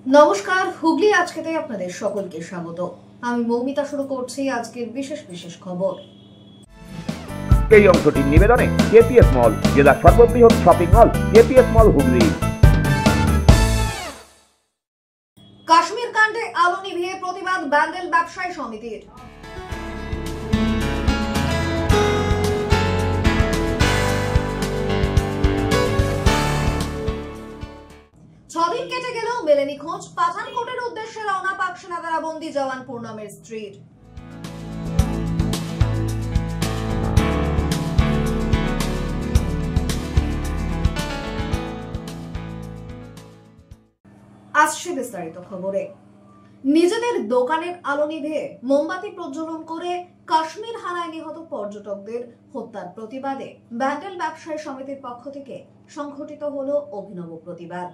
নমস্কার, হুগলি আজকেতে আপনাদের সকলকে স্বাগত। আমি মৌমিতা শুরু করছি আজকের বিশেষ খবর। এই অংশটির নিবেদনে কেপিএস মল, জেলার সর্ববৃহৎ শপিং মল কেপিএস মল হুগলি। কাশ্মীর কাণ্ডে আলো নিভিয়ে প্রতিবাদ ব্যান্ডেল ব্যবসায়ী সমিতির। ছদিন কেটে গেলেও মেলেনি খোঁজ পাঠানকোটের উদ্দেশ্যে রওনা পাক সেনাদারা বন্দী জওয়ান পূর্ণমের স্ত্রীর। আসছে বিস্তারিত খবরে। নিজেদের দোকানের আলো নিভে মোমবাতি প্রজ্বলন করে কাশ্মীর হানায় নিহত পর্যটকদের হত্যার প্রতিবাদে ব্যান্ডেল ব্যবসায়ী সমিতির পক্ষ থেকে সংঘটিত হলো অভিনব প্রতিবাদ।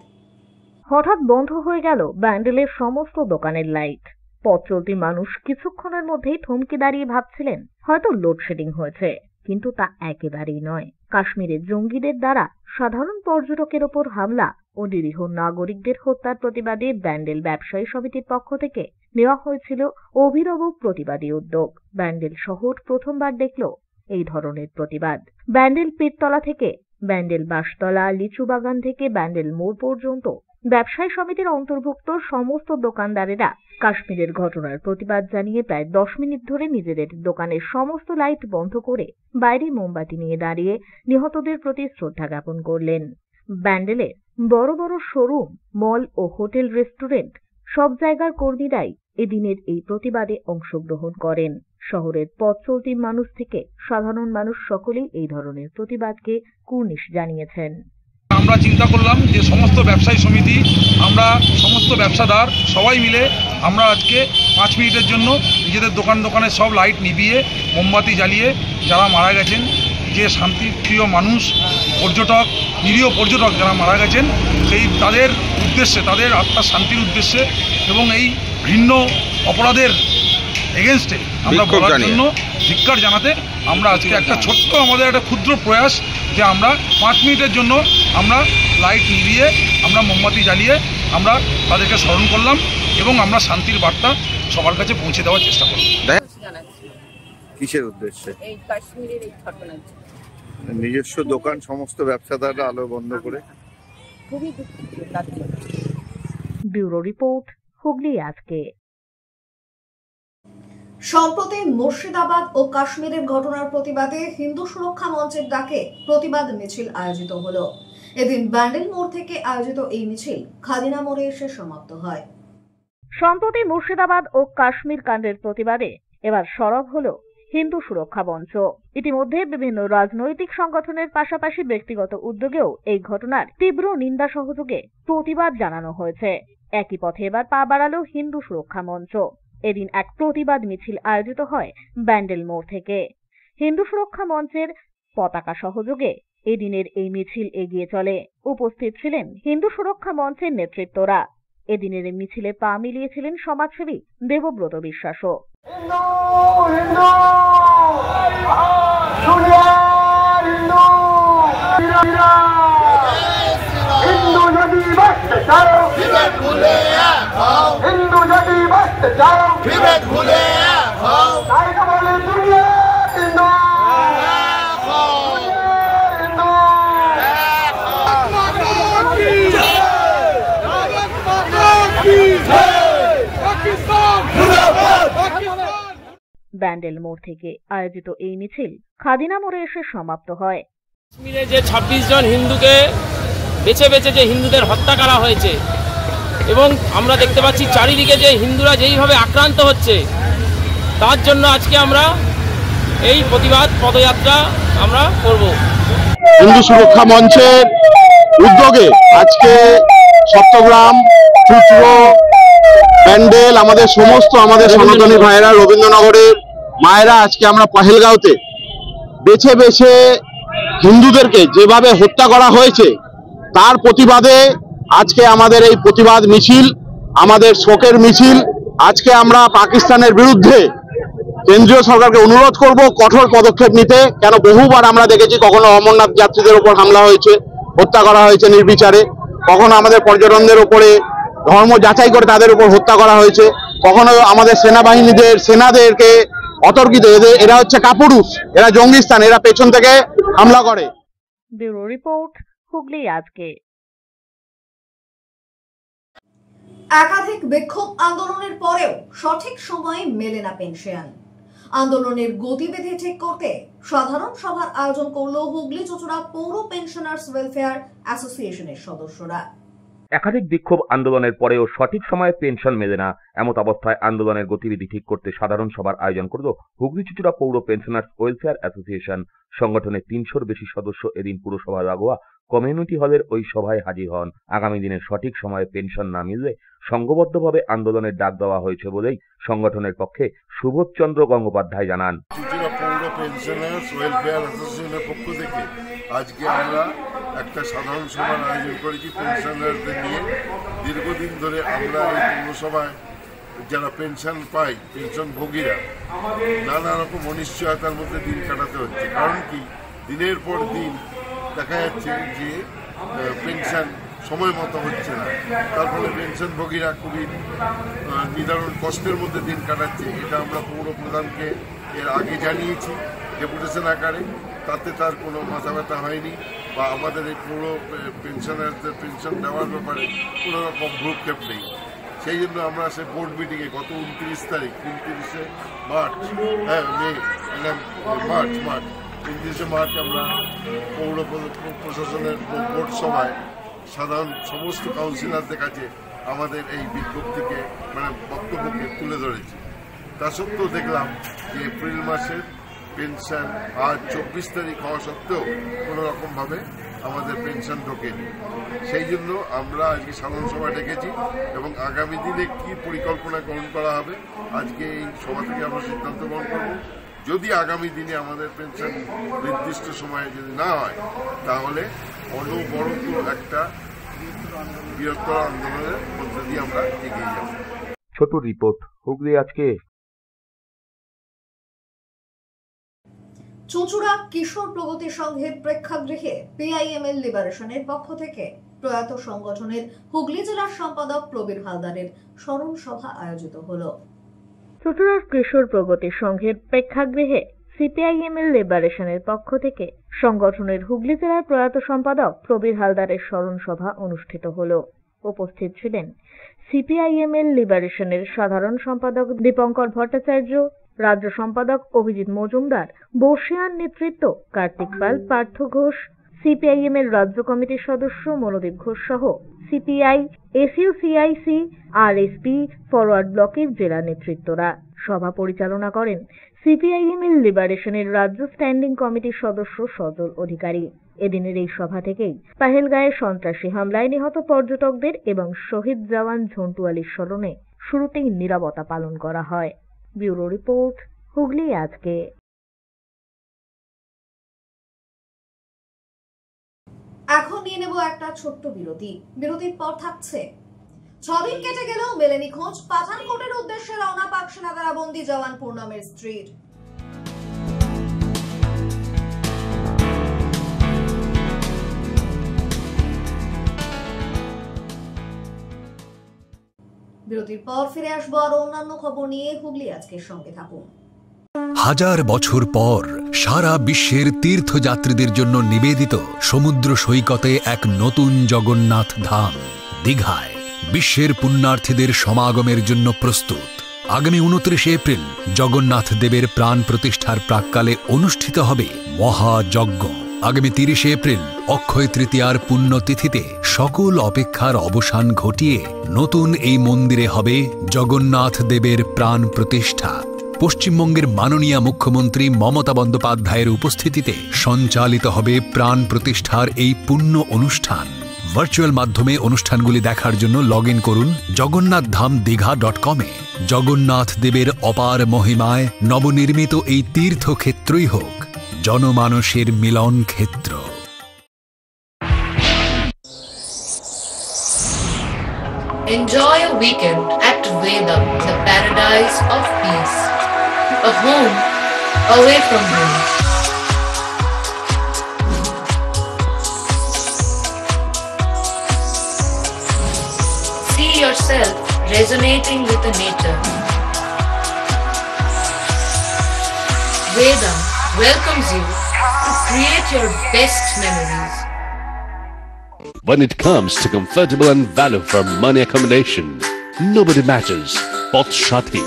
হঠাৎ বন্ধ হয়ে গেল ব্যান্ডেলের সমস্ত দোকানের লাইট। পথ চলতি মানুষ কিছুক্ষণের মধ্যেই থমকে দাঁড়িয়ে ভাবছিলেন হয়তো লোডশেডিং হয়েছে, কিন্তু তা একেবারেই নয়। কাশ্মীরের জঙ্গিদের দ্বারা সাধারণ পর্যটকের ওপর হামলা ও নিরীহ নাগরিকদের হত্যার প্রতিবাদে ব্যান্ডেল ব্যবসায়ী সমিতির পক্ষ থেকে নেওয়া হয়েছিল অভিনব প্রতিবাদী উদ্যোগ। ব্যান্ডেল শহর প্রথমবার দেখল এই ধরনের প্রতিবাদ। ব্যান্ডেল পীরতলা থেকে ব্যান্ডেল বাঁশতলা, লিচু বাগান থেকে ব্যান্ডেল মোড় পর্যন্ত ব্যবসায়ী সমিতির অন্তর্ভুক্ত সমস্ত দোকানদারেরা কাশ্মীরের ঘটনার প্রতিবাদ জানিয়ে প্রায় 10 মিনিট ধরে নিজেদের দোকানের সমস্ত লাইট বন্ধ করে বাইরে মোমবাতি নিয়ে দাঁড়িয়ে নিহতদের প্রতি শ্রদ্ধা জ্ঞাপন করলেন। ব্যান্ডেলের বড় বড় শোরুম, মল ও হোটেল, রেস্টুরেন্ট সব জায়গার কর্মীরাই এদিনের এই প্রতিবাদে অংশগ্রহণ করেন। শহরের পথ চলতি মানুষ থেকে সাধারণ মানুষ সকলেই এই ধরনের প্রতিবাদকে কুর্নিশ জানিয়েছেন। আমরা চিন্তা করলাম যে সমস্ত ব্যবসায়ী সমিতি, আমরা সমস্ত ব্যবসাদার সবাই মিলে আমরা আজকে 5 মিনিটের জন্য নিজেদের দোকানের সব লাইট নিভিয়ে মোমবাতি জ্বালিয়ে যারা মারা গেছেন, যে শান্তিপ্রিয় মানুষ, পর্যটক, নিরীহ পর্যটক যারা মারা গেছেন, সেই তাদের উদ্দেশ্যে, তাদের আত্মার শান্তির উদ্দেশ্যে এবং এই ঘৃণ্য অপরাধের এগেনস্টে আমরা বলার জন্য ধিক্কার জানাতে আমরা আজকে একটা ছোট্ট আমাদের একটা ক্ষুদ্র প্রয়াস যে আমরা 5 মিনিটের জন্য আমরা লাইট নিভিয়ে আমরা মোমবাতি জ্বালিয়ে আমরা তাদেরকে স্মরণ করলাম এবং আমরা শান্তির বার্তা সবার কাছে পৌঁছে দেওয়ার চেষ্টা করলাম। কিসের উদ্দেশ্যে? এই কাশ্মীরের এই ঘটনার নিজস্ব দোকান সমস্ত ব্যবসাদাররা আলো বন্ধ করে খুবই দুঃখিত। ব্যুরো রিপোর্ট, হুগলি আজকে। সম্প্রতি মুর্শিদাবাদ ও কাশ্মীরের ঘটনার প্রতিবাদে হিন্দু সুরক্ষা মঞ্চের ডাকে প্রতিবাদ মিছিল আয়োজিত হলো। এদিন ব্যান্ডেল মোড় থেকে আয়োজিত এই মিছিল খাদিনা মোড়ে এসে সমাপ্ত হয়। সম্প্রতি মুর্শিদাবাদ ও কাশ্মীর কাণ্ডের প্রতিবাদে এবার সরব হলো হিন্দু সুরক্ষা মঞ্চ। ইতিমধ্যে বিভিন্ন রাজনৈতিক সংগঠনের পাশাপাশি ব্যক্তিগত উদ্যোগেও এই ঘটনার তীব্র নিন্দা সহযোগে প্রতিবাদ জানানো হয়েছে। একই পথে এবার পা বাড়ালো হিন্দু সুরক্ষা মঞ্চ। এদিন এক প্রতিবাদ মিছিল আয়োজিত হয় ব্যান্ডেল মোড় থেকে। হিন্দু সুরক্ষা মঞ্চের পতাকা সহযোগে এদিনের এই মিছিল এগিয়ে চলে। উপস্থিত ছিলেন হিন্দু সুরক্ষা মঞ্চের নেতৃত্বরা। এদিনের এই মিছিলে পা মিলিয়েছিলেন সমাজসেবী দেবব্রত বিশ্বাসও। ব্যান্ডেল মোড় থেকে আয়োজিত এই মিছিল খাদিনা মোড়ে এসে সমাপ্ত হয়। কাশ্মীরে যে 26 জন হিন্দুকে বেছে বেছে যে হিন্দুদের হত্যা করা হয়েছে এবং আমরা দেখতে পাচ্ছি চারিদিকে যে হিন্দুরা যেইভাবে আক্রান্ত হচ্ছে, তার জন্য আজকে আমরা এই প্রতিবাদ পদযাত্রা আমরা করব। হিন্দু সুরক্ষা মঞ্চের উদ্যোগে আজকে চট্টগ্রাম, চুচড়ো, ব্যান্ডেল, আমাদের সমস্ত আমাদের সনাতনী ভাইয়েরা, রবীন্দ্রনগরের মায়েরা, আজকে আমরা পহেলগাঁওতে বেছে বেছে হিন্দুদেরকে যেভাবে হত্যা করা হয়েছে তার প্রতিবাদে আজকে আমাদের এই প্রতিবাদ মিছিল, আমাদের শোকের মিছিল। আজকে আমরা পাকিস্তানের বিরুদ্ধে কেন্দ্রীয় সরকারকে অনুরোধ করব কঠোর পদক্ষেপ নিতে। কেন বহুবার আমরা দেখেছি কখনো অমরনাথ যাত্রীদের উপর হামলা হয়েছে, হত্যা করা হয়েছে নির্বিচারে, কখনো আমাদের পর্যটকদের উপরে ধর্ম যাচাই করে তাদের উপর হত্যা করা হয়েছে, কখনো আমাদের সেনাদেরকে অতর্কিত, এরা হচ্ছে কাপুরুষ, এরা জঙ্গিস্তান, এরা পেছন থেকে হামলা করে। ব্যুরো রিপোর্ট, হুগলি আজকে। একাধিক বিক্ষোভ আন্দোলনের পরেও সঠিক সময়ে মেলে না পেনশন। আন্দোলনের গতিবিধি ঠিক করতে সাধারণ সভার আয়োজন করল হুগলি চুঁচুড়া পৌর পেনশনার্স ওয়েলফেয়ার অ্যাসোসিয়েশনের সদস্যরা। একাধিক বিক্ষোভ আন্দোলনের পরেও সঠিক সময়ে পেনশন মেলে না, এমত অবস্থায় আন্দোলনের গতিবিধি ঠিক করতে সাধারণ সভার আয়োজন করল হুগলি চুঁচুড়া পৌর পেনশনার্স ওয়েলফেয়ার অ্যাসোসিয়েশন। সংগঠনের ৩০০-র বেশি সদস্য এদিন পুরসভা লাগোয়া কমিউনিটি হলের ওই সভায় হাজির হন। আগামী দিনে সঠিক সময়ে পেনশন না মিললে সংঘবদ্ধভাবে আন্দোলনের ডাক দেওয়া হয়েছে বলেই সংগঠনের পক্ষে সুবোধচন্দ্র গঙ্গোপাধ্যায় জানান। চুঁচুড়া পৌর পেনশনার্স ওয়েলফেয়ার অ্যাসোসিয়েশনের পক্ষ থেকে আজকে আমরা একটা সাধারণ সভার আয়োজন করেছি পেনশনারদের নিয়ে। দীর্ঘদিন ধরে আমরা এই পৌরসভায় যারা পেনশন পাই, পেনশনভোগীরা নানা রকম অনিশ্চয়তার মধ্যে দিন কাটাতে হচ্ছে। কারণ কি, দিনের পর দিন দেখা যাচ্ছে যে পেনশন সময় মতো হচ্ছে না, তার ফলে পেনশনভোগীরা খুবই নিদারুণ কষ্টের মধ্যে দিন কাটাচ্ছে। এটা আমরা পৌর প্রধানকে এর আগে জানিয়েছি ডেপুটেশন আকারে, তাতে তার কোনো মাথা ব্যথা হয়নি বা আমাদের এই পৌর পেনশনারদের পেনশন দেওয়ার ব্যাপারে কোনো রকম ভ্রুক্ষেপ নেই। সেই জন্য আমরা সে বোর্ড মিটিংয়ে গত 29 তারিখ 29শে মার্চ 29শে মার্চ আমরা পৌর প্রশাসনের বোর্ড সভায় সাধারণ সমস্ত কাউন্সিলরদের কাছে আমাদের এই বিজ্ঞপ্তিকে বক্তব্যকে তুলে ধরেছি। তা সত্ত্বেও দেখলাম যে এপ্রিল মাসের পেনশন আজ 24 তারিখ হওয়া সত্ত্বেও কোনো রকমভাবে আমাদের পেনশন ঢোকেনি। সেই জন্য আমরা আজকে সাধারণ সভা ডেকেছি এবং আগামী দিনে কি পরিকল্পনা গ্রহণ করা হবে আজকে এই সভা থেকে আমরা সিদ্ধান্ত গ্রহণ করব। যদি আগামী দিনে আমাদের পেনশন নির্দিষ্ট সময়ে যদি না হয়, তাহলে অনবরত একটা বৃহত্তর আন্দোলনের মধ্যে দিয়ে আমরা এগিয়ে যাব। ছোট রিপোর্ট, হুগলি আজকে। চুঁচুড়া কিশোর প্রগতি সংঘের প্রেক্ষাগৃহে পিআইএমএল লিবারেশনের পক্ষ থেকে প্রয়াত সংগঠনের হুগলি জেলার সম্পাদক প্রবীর হালদারের স্মরণ সভা আয়োজিত হলো। চুঁচুড়ার কিশোর প্রগতি সংঘের প্রেক্ষাগৃহে সিপিআইএমএল লিবারেশনের পক্ষ থেকে সংগঠনের হুগলি জেলার প্রয়াত সম্পাদক প্রবীর হালদারের স্মরণ সভা অনুষ্ঠিত হলো। উপস্থিত ছিলেন সিপিআইএমএল লিবারেশনের সাধারণ সম্পাদক দীপঙ্কর ভট্টাচার্য, রাজ্য সম্পাদক অভিজিৎ মজুমদার, বর্ষিয়ান নেতৃত্ব কার্তিক পাল, পার্থ ঘোষ, সিপিআইএম-এর রাজ্য কমিটির সদস্য মনোদীপ ঘোষ সহ সিপিআই, এসইউসিআইসি, আরএসপি, ফরওয়ার্ড ব্লকের জেলা নেতৃত্বরা। সভা পরিচালনা করেন সিপিআইএম-এর লিবারেশনের রাজ্য স্ট্যান্ডিং কমিটির সদস্য সজল অধিকারী। এদিনের এই সভা থেকেই পাহেলগাঁয়ে সন্ত্রাসী হামলায় নিহত পর্যটকদের এবং শহীদ জওয়ান ঝন্টু আলীর স্মরণে শুরুতেই নীরবতা পালন করা হয়। ব্যুরো রিপোর্ট, হুগলি আজকে। এখন নিয়ে নেব একটা ছোট্ট বিরতি। বিরতির পর থাকছে 6 দিন কেটে গেলেও মেলেনি খোঁজ। পাঠানকোটের উদ্দেশ্যে রওনা পাক সেনা কারাবন্দী জওয়ান পূর্ণমের স্ত্রীর। বিরতির পর ফিরে আসবো আরো অন্যান্য খবর নিয়ে। হুগলি আজকের সঙ্গে থাকুন। হাজার বছর পর সারা বিশ্বের তীর্থযাত্রীদের জন্য নিবেদিত সমুদ্র সৈকতে এক নতুন জগন্নাথ ধাম দীঘায় বিশ্বের পুণ্যার্থীদের সমাগমের জন্য প্রস্তুত। আগামী 29 এপ্রিল জগন্নাথ দেবের প্রাণ প্রতিষ্ঠার প্রাক্কালে অনুষ্ঠিত হবে মহাযজ্ঞ। আগামী 30 এপ্রিল অক্ষয় তৃতীয়ার পুণ্যতিথিতে সকল অপেক্ষার অবসান ঘটিয়ে নতুন এই মন্দিরে হবে জগন্নাথ দেবের প্রাণ প্রতিষ্ঠা। পশ্চিমবঙ্গের মাননীয় মুখ্যমন্ত্রী মমতা বন্দ্যোপাধ্যায়ের উপস্থিতিতে সঞ্চালিত হবে প্রাণ প্রতিষ্ঠার এই পুণ্য অনুষ্ঠান। ভার্চুয়াল মাধ্যমে অনুষ্ঠানগুলি দেখার জন্য লগইন করুন jagonnathdhamdigha.com-এ। জগন্নাথ দেবের অপার মহিমায় নবনির্মিত এই তীর্থক্ষেত্রই হোক জনমানসের মিলন ক্ষেত্র। Enjoy a weekend at Vedam, the paradise of peace. A home away from home. See yourself yourself resonating with the nature. Vedam welcomes you to create your best memories. When it comes to comfortable and value for money accommodation, nobody matches Pothshati.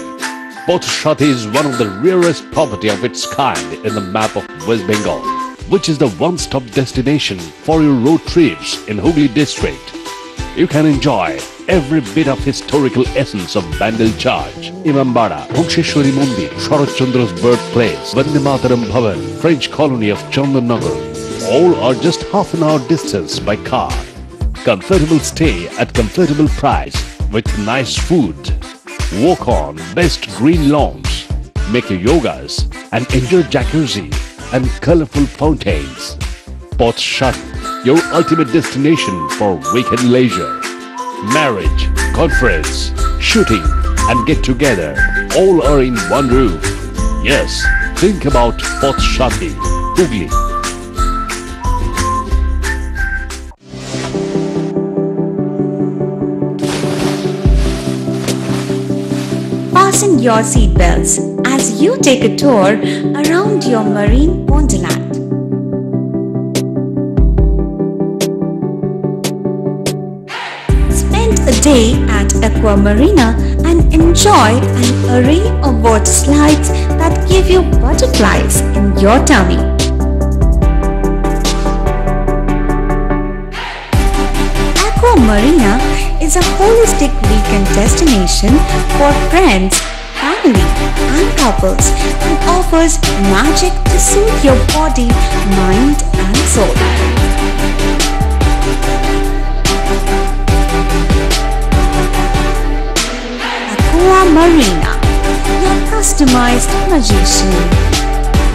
Pothshati is one of the rarest property of its kind in the map of West Bengal, which is the one-stop destination for your road trips in Hooghly district. You can enjoy every bit of historical essence of Bandel Church, Imambara, Bhuksheshwari Mandir, Sharat Chandra's birthplace, Vande Mataram Bhavan, French colony of Chandannagar. All are just half an hour distance by car. Comfortable stay at comfortable price with nice food. Walk on best green lawns, make your yogas and enjoy jacuzzi and colorful fountains. Pothshati, your ultimate destination for weekend leisure. Marriage, conference, shooting and get together all are in one roof. Yes, think about Pothshati, Hooghly. Fasten your seatbelts as you take a tour around your marine wonderland. Spend a day at Aqua Marina and enjoy an array of water slides that give you butterflies in your tummy. Aqua Marina is a holistic weekend destination for friends, family and couples and offers magic to soothe your body, mind and soul. Aqua Marina, your customized magician.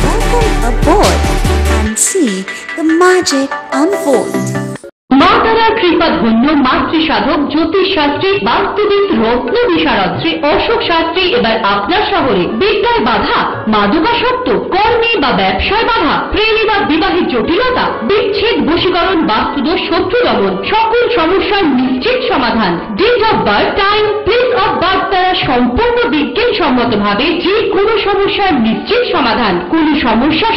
Welcome aboard and see the magic unfold. মাতারা কৃপা ধন্য মাতৃ সাধক জ্যোতিষ শাস্ত্রী বাস্তুবিদ রত্ন বিশারদ শ্রী অশোক শাস্ত্রী এবার আপনার শহরে বিদ্যায় বাধা, মাদকাসক্ত, কর্মে বা ব্যবসায় বাধা, প্রেমে বা বিবাহের জটিলতা, বিচ্ছেদ, বশীকরণ, বাস্তুদোষ, শত্রু দমন, সকল সমস্যার নিশ্চিত সমাধান। Date of birth, time, place of birth দ্বারা সম্পূর্ণ বিজ্ঞানসম্মত ভাবে যে কোনো সমস্যার নিশ্চিত সমাধান। কোনো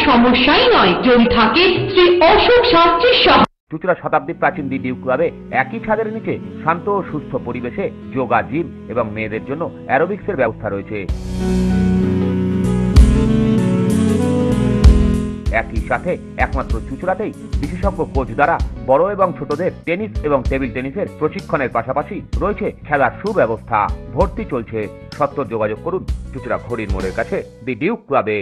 সমস্যাই নয় যদি থাকে শ্রী অশোক শাস্ত্রীর সহ। চুঁচুড়া শতাব্দী প্রাচীন দি ডিউক ক্লাবে একই ছাদের নিচে শান্ত ও সুস্থ পরিবেশে যোগা, জিম এবং মেয়েদের জন্য অ্যারোবিক্সের ব্যবস্থা রয়েছে। একই সাথে একমাত্র চুঁচুড়াতেই বিশেষজ্ঞ কোচ দ্বারা বড় এবং ছোটদের টেনিস এবং টেবিল টেনিসের প্রশিক্ষণের পাশাপাশি রয়েছে খেলার সুব্যবস্থা। ভর্তি চলছে, সত্বর যোগাযোগ করুন চুঁচুড়া ঘড়ির মোড়ের কাছে দি ডিউক ক্লাবে।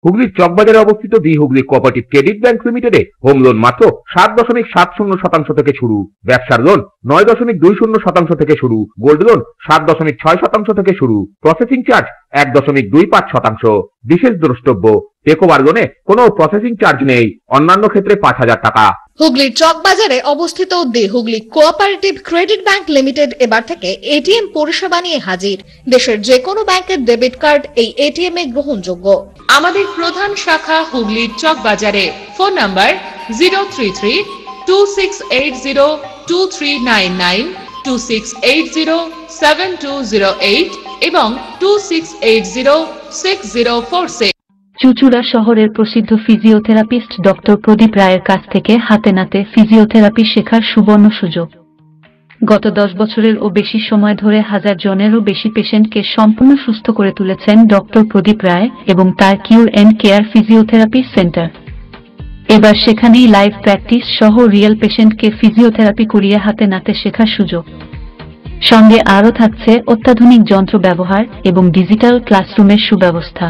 হুগলির চকবাজারে অবস্থিত the Hooghly cooperative credit bank লিমিটেডে হোম লোন মাত্র 7.70% থেকে শুরু, ব্যবসার লোন 9.20% থেকে শুরু, গোল্ড লোন 7.6% থেকে শুরু, প্রসেসিং চার্জ 1.25%। বিশেষ দ্রষ্টব্য, টেকওভার লোনে কোনো প্রসেসিং চার্জ নেই, অন্যান্য ক্ষেত্রে 5,000 টাকা। হুগলির চকবাজারে অবস্থিত the Hooghly cooperative credit bank limited এবার থেকে এটিএম পরিষেবা নিয়ে হাজির। দেশের যে কোনো ব্যাংকের ডেবিট কার্ড এই এটিএম এ গ্রহণযোগ্য। আমাদের প্রধান শাখা হুগলির চকবাজারে। ফোন নাম্বার 033-2680-2399, 2680-7208 এবং 2680-6046। চুঁচুড়া শহরের প্রসিদ্ধ ফিজিওথেরাপিস্ট ডক্টর প্রদীপ রায়ের কাছ থেকে হাতে নাতে ফিজিওথেরাপি শেখার সুবর্ণ সুযোগ। গত 10 বছরের ও বেশি সময় ধরে 1000 জনেরও বেশি পেশেন্টকে সম্পূর্ণ সুস্থ করে তুলেছেন ডক্টর প্রদীপ রায় এবং তার কিউর এন্ড কেয়ার ফিজিওথেরাপি সেন্টার। এবার সেখানেই লাইভ প্র্যাকটিস সহ রিয়েল পেশেন্টকে ফিজিওথেরাপি করিয়ে হাতে নাতে শেখার সুযোগ। সঙ্গে আরও থাকছে অত্যাধুনিক যন্ত্র ব্যবহার এবং ডিজিটাল ক্লাসরুমের সুব্যবস্থা।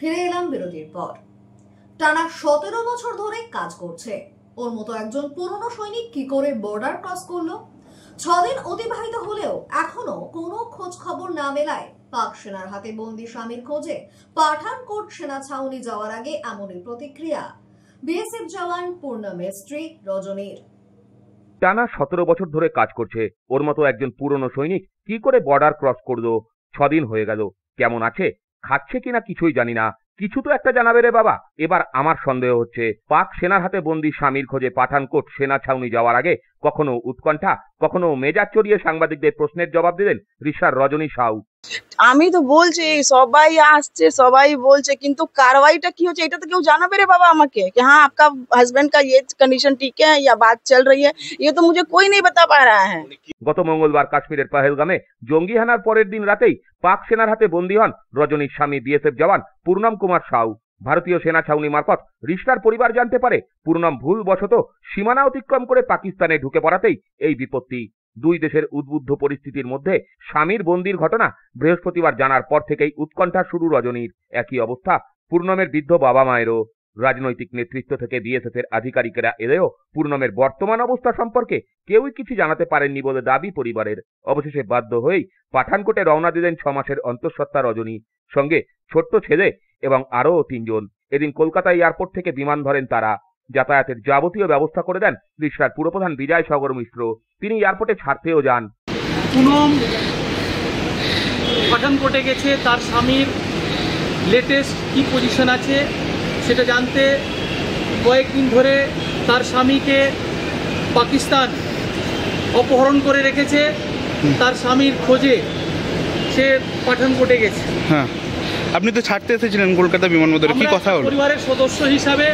ফিরে এলাম বিরতির পর। টানা 17 বছর ধরে কাজ করছে ওর মতো একজন পুরনো সৈনিক কি করে বর্ডার ক্রস করলো? 6 দিন অতিবাহিত হলেও এখনো কোনো খোঁজ খবর না মেলায় পাক সেনার হাতে বন্দী স্বামীর খোঁজে পাঠানকোট সেনা ছাউনি যাওয়ার আগে এমনই প্রতিক্রিয়া বিএসএফ জওয়ান পূর্ণা মিস্ত্রি রজনীর। টানা 17 বছর ধরে কাজ করছে ওর মতো একজন পুরনো সৈনিক কি করে বর্ডার ক্রস করলো? 6 দিন হয়ে গেল। কেমন আছে, খাচ্ছে কিনা কিছুই জানি না, কিছু তো একটা জানাবে রে বাবা। এবার আমার সন্দেহ হচ্ছে, পাক সেনার হাতে বন্দী স্বামীর খোঁজে পাঠানকোট সেনা ছাউনি যাওয়ার আগে কখনো উৎকণ্ঠা, কখনো মেজাজ চড়িয়ে সাংবাদিকদের প্রশ্নের জবাব দিলেন রিশার রজনী সাউ। আমি তো বলছি সবাই আসছে, সবাই বলছে, কিন্তু কারवाईটা কি হচ্ছে এটা তো কেউ জানাবে রে বাবা আমাকে कि हाँ आपका हस्बैंड का ये कंडीशन ठीक है या बात चल रही है, ये तो मुझे कोई नहीं बता पा रहा है। গত মঙ্গলবার কাশ্মীরের পহেলগামে জঙ্গি হানার পরের দিন রাতেই পাক সেনার হাতে বন্দী হন রজনীর স্বামী বিএসএফ জওয়ান পূর্ণম কুমার সাউ। ভারতীয় সেনা ছাউনি মারফত রিশার পরিবার জানতে পারে পূর্ণম ভুলবশত সীমানা অতিক্রম করে পাকিস্তানে ঢুকে পড়াতেই এই বিপত্তি। দুই দেশের উদ্বুদ্ধ পরিস্থিতির মধ্যে স্বামীর বন্দির ঘটনা বৃহস্পতিবার জানার পর থেকেই উৎকণ্ঠা শুরু রজনীর। একই অবস্থা পূর্ণমের বৃদ্ধ বাবা মায়েরও। রাজনৈতিক নেতৃত্ব থেকে বিএসএফ এর আধিকারিকেরা এলেও পূর্ণমের বর্তমান অবস্থা সম্পর্কে কেউই কিছু জানাতে পারেননি বলে দাবি পরিবারের। অবশেষে বাধ্য হয়েই পাঠানকোটে রওনা দিলেন 6 মাসের অন্তঃসত্ত্বা রজনী, সঙ্গে ছোট্ট ছেলে এবং আরও 3 জন। এদিন কলকাতা এয়ারপোর্ট থেকে বিমান ধরেন তারা। যাতায়াতের যাবতীয় ব্যবস্থা করে দেন রিশার পুরপ্রধান বিজয় সাগর মিশ্র। তিনি এয়ারপোর্টে ছাড়তেও যান। পুনম পাঠানকোটে গেছে, তার স্বামীর লেটেস্ট কি পজিশন আছে সেটা জানতে। কয়েকদিন ধরে তার স্বামীকে পাকিস্তান অপহরণ করে রেখেছে, তার স্বামীর খোঁজে সে পাঠানকোটে গেছে। হ্যাঁ, আপনি তো ছাড়তে এসেছিলেন কলকাতা বিমানবন্দরে, কি কথা হলো? পরিবারের সদস্য হিসাবে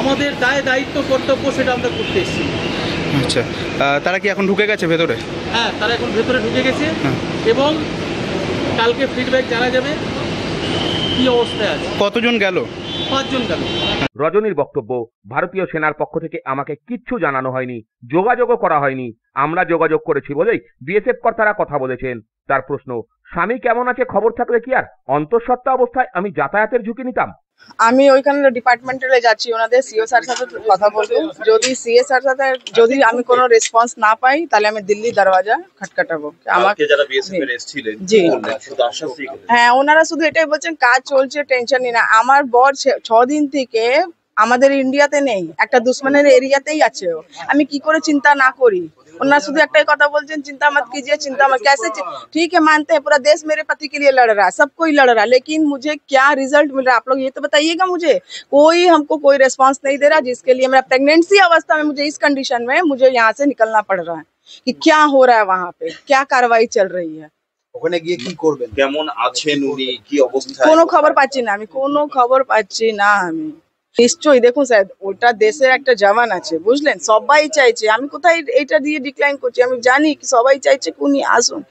আমাদের দায়িত্ব কর্তব্য সেটা আমরা করতে এসেছি। আচ্ছা, তারা কি এখন ঢুকে গেছে ভেতরে? হ্যাঁ, তারা এখন ভেতরে ঢুকে গেছে এবং কালকে ফিডব্যাক জানা যাবে কি অবস্থায় আছে। কতজন গেল? 5 জন গেল। রজনীর বক্তব্য, ভারতীয় সেনার পক্ষ থেকে আমাকে কিচ্ছু জানানো হয়নি, যোগাযোগও করা হয়নি। আমরা যোগাযোগ করেছি বলেই বিএসএফ কর্তারা কথা বলেছেন। তার প্রশ্ন, স্বামী কেমন আছে খবর থাকলে কি আর অন্তঃসত্ত্বা অবস্থায় আমি যাতায়াতের ঝুঁকি নিতাম? আমি ওইখানে ডিপার্টমেন্টালে যাচ্ছি, ওনাদের সিও স্যার সাথে কথা বলবো। যদি সিএ স্যার সাথে যদি আমি কোনো রেসপন্স না পাই তাহলে আমি দিল্লি দরওয়াজা খটখটাবো। আমাকে যারা বিএসএফ এর এসেছিলেন জি শুধু আশ্বাস দিয়ে, হ্যাঁ ওনারা শুধু এটাই বলছেন কাজ চলছে, টেনশন নিন না। আমার বর 6 দিন থেকে আমাদের ইন্ডিয়াতে নেই, একটা দুশ্মনের এরিয়াতেই আছে। আমি কি করে চিন্তা না করি? ওনারা শুধু একটাই কথা বলছেন, চিंता मत कीजिए, चिंता मत। कैसे ठीक है, मानते हैं पूरा देश मेरे पति के लिए लड़ रहा है, सब कोई लड़ रहा है, लेकिन मुझे क्या रिजल्ट मिल रहा है आप लोग ये तो बताइएगा मुझे। कोई हमको कोई रिस्पांस नहीं दे रहा, जिसके लिए मेरा प्रेगनेंसी अवस्था में मुझे इस कंडीशन में मुझे यहाँ से निकलना पड़ रहा है कि क्या हो रहा है, वहाँ पे क्या कार्रवाई चल रही है। ওখানে গিয়ে কি করবেন? কেমন আছেন উনি, কি অবস্থা? কোনো খবর পাচ্ছি না আমি, কোনো খবর পাচ্ছি না আমি। নিশ্চয়ই দেখুন স্যার, ওটা দেশের একটা জওয়ান আছে বুঝলেন, সবাই চাইছে। আমি কোথায় এটা দিয়ে ডিক্লাইন করছি? আমি জানি কি সবাই চাইছে উনি আসুন,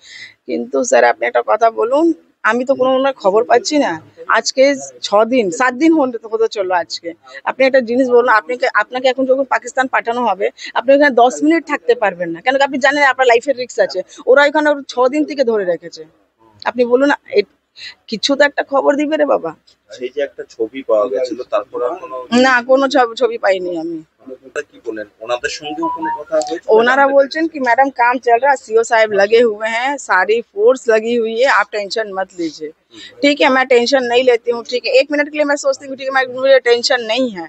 কিন্তু স্যার আপনি একটা কথা বলুন, আমি তো কোনো খবর পাচ্ছি না। আজকে 6 দিন 7 দিন হতে চললো আজকে। আপনি একটা জিনিস বলুন, আপনাকে এখন যখন পাকিস্তান পাঠানো হবে আপনি ওখানে 10 মিনিট থাকতে পারবেন না, কেন আপনি জানেন আপনার লাইফের রিস্ক আছে। ওরা এখানে 6 দিন থেকে ধরে রেখেছে। আপনি বলুন কিছু তো একটা খবর দিবে রে বাবা। সেই যে একটা ছবি পাওয়া গেছিল, তারপর না কোনো ছবি পাইনি আমি। কি বলেন, ওনাদের সঙ্গে কোনো কথা হয়েছে? ओनरा बोलचन कि मैडम काम चल रहा है, सीओ साहब लगे हुए हैं, सारी फोर्स लगी हुई है, आप टेंशन मत लीजिए। ठीक है, मैं टेंशन नहीं लेती हूँ। ठीक है, 1 मिनट के लिए मैं सोचती हूँ ठीक है मुझे टेंशन नहीं है,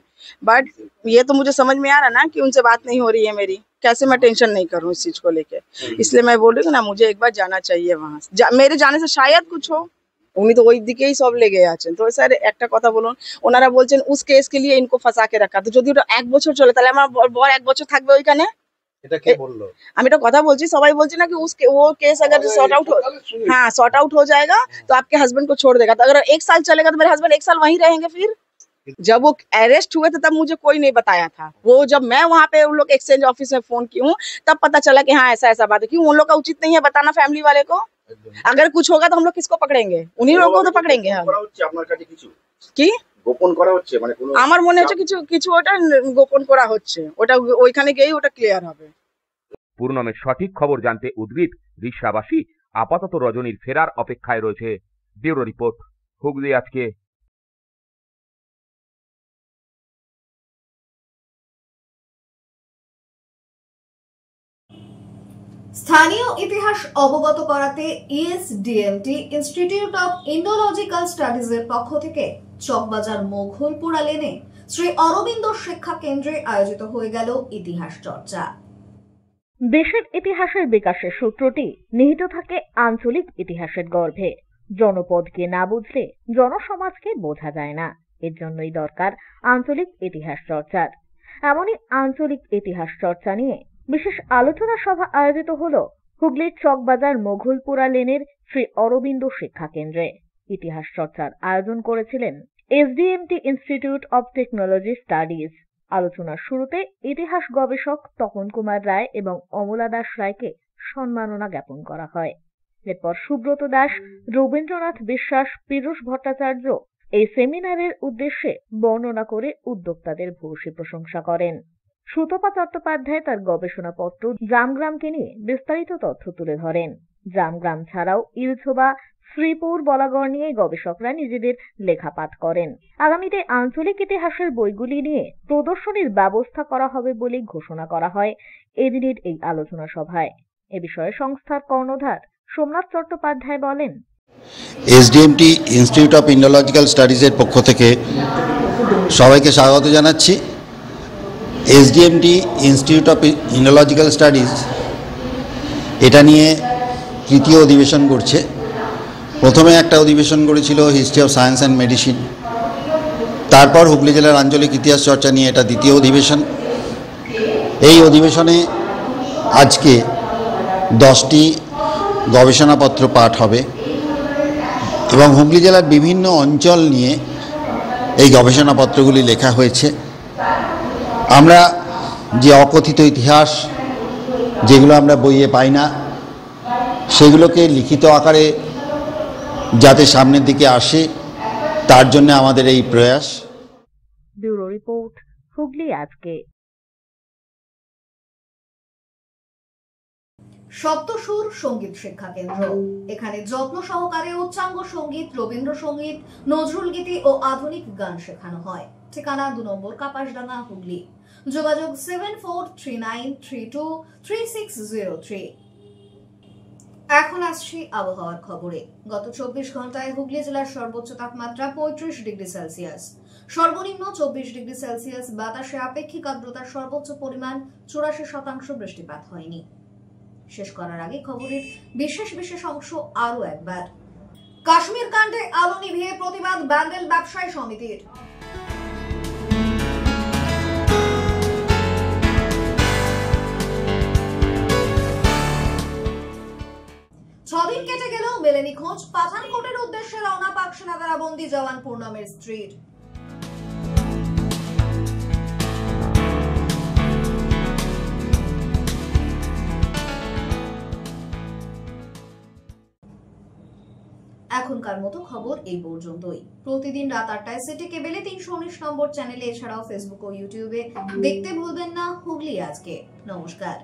बट ये तो मुझे समझ में आ रहा ना कि उनसे बात नहीं हो रही है मेरी, कैसे मैं टेंशन नहीं करूँ इस चीज को लेके। इसलिए मैं बोल रही हूँ ना, मुझे एक बार जाना चाहिए वहाँ। मेरे जाने से शायद कुछ हो, উনি তো ওই দিকেই সব লেগে আছেন। তো স্যার একটা কথা বলুন, ওনারা বলছেন উস কেস के लिए इनको फंसा के रखा, तो যদি ওটা 1 বছর চলে তাহলে আমার বর 1 বছর থাকবে ওইখানে। এটা কে বললো? আমি তো কথা বলছি, সবাই বলছে না कि वो केस अगर सॉर्ट आउट हो, हाँ सॉर्ट आउट हो जाएगा तो आपके हस्बैंड को छोड़ देगा। तो अगर 1 साल चलेगा तो मेरे हस्बैंड 1 साल वहीं रहेंगे। फिर जब वो अरेस्ट हुए थे तब मुझे कोई नहीं बताया था। वो जब मैं वहाँ पे उन लोग एक्सचेंज ऑफिस में फोन की हूँ तब पता चला कि हाँ ऐसा ऐसा बात है। क्यों उन लोग का उचित नहीं है बताना फैमिली वाले को? अगर कुछ होगा तो हम लोग किसको पकड़ेंगे? उन्हीं लोगों को तो पकड़ेंगे हम। কি গোপন করা হচ্ছে, মানে কোনো আমার মনে হচ্ছে কিছু ওটা গোপন করা হচ্ছে, ওটা ওইখানে গিয়ে ওটা ক্লিয়ার হবে। পূর্ণমের সঠিক খবর জানতে উদ্গ্রীব রিশাবাসী আপাতত রজনীর ফেরার অপেক্ষায় রয়েছে। ব্যুরো রিপোর্ট, হুগলি আজকে। স্থানীয় ইতিহাস অবগত করাতে ইএসডিএমটি ইনস্টিটিউট অফ ইন্ডোলজিক্যাল স্টাডিজের পক্ষ থেকে চকবাজার মোঘলপুরা লেনে শ্রী অরবিন্দ শিক্ষা কেন্দ্রে আয়োজিত হয়ে গেল ইতিহাস চর্চা। দেশের ইতিহাসের বিকাশের সূত্রটি নিহিত থাকে আঞ্চলিক ইতিহাসের গর্ভে। জনপদকে না বুঝলে জনসমাজকে বোঝা যায় না। এর জন্যই দরকার আঞ্চলিক ইতিহাস চর্চার। এমনই আঞ্চলিক ইতিহাস চর্চা নিয়ে বিশেষ আলোচনা সভা আয়োজিত হলো হুগলির চকবাজার মোঘলপুরা লেনের শ্রী অরবিন্দ শিক্ষা কেন্দ্রে। ইতিহাস চর্চার আয়োজন করেছিলেন SDMT institute of technology studies. আলোচনার শুরুতে ইতিহাস গবেষক তপন কুমার রায় এবং অমলা দাস রায়কে সম্মাননা জ্ঞাপন করা হয়। এরপর সুব্রত দাস, রবীন্দ্রনাথ বিশ্বাস, পীযূষ ভট্টাচার্য এই সেমিনারের উদ্দেশ্যে বর্ণনা করে উদ্যোক্তাদের ভূয়সী প্রশংসা করেন। সুতপা চট্টোপাধ্যায় তার গবেষণাপত্র জামগ্রামকে নিয়ে বিস্তারিত তথ্য তুলে ধরেন। জামগ্রাম ছাড়াও ইলছোবা, শ্রীপুর, বলাগড় নিয়ে গবেষকরা নিজেদের লেখাপাঠ করেন। আগামীতে আঞ্চলিক ইতিহাসের বইগুলি নিয়ে প্রদর্শনীর ব্যবস্থা করা হবে বলে ঘোষণা করা হয় এদিনের এই আলোচনা সভায়। এ বিষয়ে সংস্থার কর্ণধার সোমনাথ চট্টোপাধ্যায় বলেন, SDMT ইনস্টিটিউট অফ ইন্ডোলজিক্যাল স্টাডিজের পক্ষ থেকে সবাইকে স্বাগত জানাচ্ছি। SDMT ইনস্টিটিউট অফ ইন্ডোলজিক্যাল স্টাডিজ এটা নিয়ে তৃতীয় অধিবেশন করছে। প্রথমে একটা অধিবেশন করেছিল history of science and medicine, তারপর হুগলি জেলার আঞ্চলিক ইতিহাস চর্চা নিয়ে এটা দ্বিতীয় অধিবেশন। এই অধিবেশনে আজকে 10টি গবেষণাপত্র পাঠ হবে এবং হুগলি জেলার বিভিন্ন অঞ্চল নিয়ে এই গবেষণাপত্রগুলি লেখা হয়েছে। আমরা যে অকথিত ইতিহাস যেগুলো আমরা বইয়ে পাই না, সেগুলোকে লিখিত আকারে যাতে সামনের দিকে আসে, তার জন্য আমাদের এই প্রয়াস। ব্যুরো রিপোর্ট, হুগলি আজকে। সপ্তসুর সঙ্গীত শিক্ষা কেন্দ্র। এখানে যত্ন সহকারে উচ্চাঙ্গ সঙ্গীত, রবীন্দ্রসঙ্গীত, নজরুল গীতি ও আধুনিক গান শেখানো হয়। ঠিকানা 2 নম্বর কাপাসডাঙ্গা, হুগলি। যোগাযোগ 7439323603। এখন আসছি আবহাওয়ার খবরে। গত 24 ঘন্টায় হুগলি জেলার সর্বোচ্চ তাপমাত্রা 35 ডিগ্রি সেলসিয়াস, সর্বনিম্ন 24 ডিগ্রি সেলসিয়াস। বাতাসে আপেক্ষিক আর্দ্রতার সর্বোচ্চ পরিমাণ 84%। বৃষ্টিপাত হয়নি। শেষ করার আগে খবরের বিশেষ অংশ আরো একবার। কাশ্মীর কাণ্ডে আলো নিভিয়ে প্রতিবাদ ব্যান্ডেল ব্যবসায়ী সমিতির। 6 দিন কেটে গেলেও মেলেনি খোঁজ। পাঠানকোটের উদ্দেশ্যে রওনা পাক সেনা কারাবন্দী জওয়ান পূর্ণমের স্ত্রীর। এখনকার মতো খবর এই পর্যন্তই। প্রতিদিন রাত 8টায় সিটি কেবেলে 319 নম্বর চ্যানেলে, এছাড়াও ফেসবুক ও ইউটিউবে দেখতে ভুলবেন না হুগলি আজকে। নমস্কার।